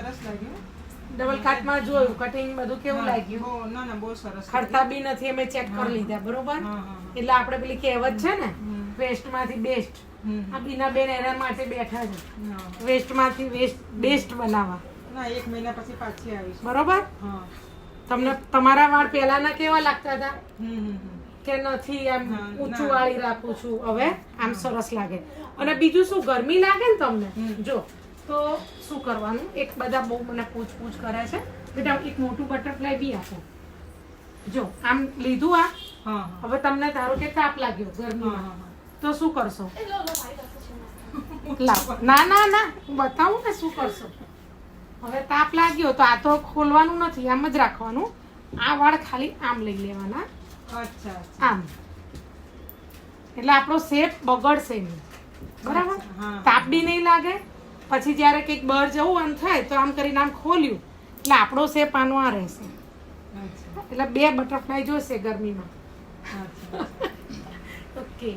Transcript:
સરસ લાગ્યું. ડબલ કાટમાં જોયું કટિંગ બધું કેવું લાગ્યું? બહુ ના ના બહુ સરસ. ખરતા બી નથી, અમે ચેક કરી લીધા બરોબર. એટલે આપણે પેલી કહેવત છે ને વેસ્ટ માંથી બેસ્ટ, આ બીના બેન એના માટે બેઠા છે વેસ્ટ માંથી બેસ્ટ બનાવવા. ના 1 મહિના પછી પાછી આવીશ. બરોબર. હા. તમને તમારા વાળ પહેલાના કેવા લાગતા હતા હમ. કે નથી આમ ઊંચું વાળી રાખું છું, હવે આમ સરસ લાગે. અને બીજું શું ગરમી લાગે ને તમને જો તો શું કરવાનું, એક બધા બહુ મને પૂછ કરે છે બેટા એક મોટું બટરફ્લાય બી આપો. જો આમ લીધું આ, હવે તમને ધારો કે તાપ લાગ્યો ગરમીમાં તો શું કરશો? લાવ ના ના ના હું બતાવું ને શું કરશો. હવે તાપ લાગ્યો તો આ તો ખોલવાનું નથી, આમ જ રાખવાનું. આ વાળ ખાલી આમ લઈ લેવાના. અચ્છા. આમ એટલે આપણો શેપ બગડશે નહીં. બરાબર. તાપ બી નહીં લાગે. પછી જ્યારે કંઈક બહાર જવું આમ થાય તો આમ કરીને આમ ખોલ્યું એટલે આપણો શેપ આનો આ રહેશે. એટલે 2 બટરફ્લાય જોઈશે ગરમીમાં. ઓકે.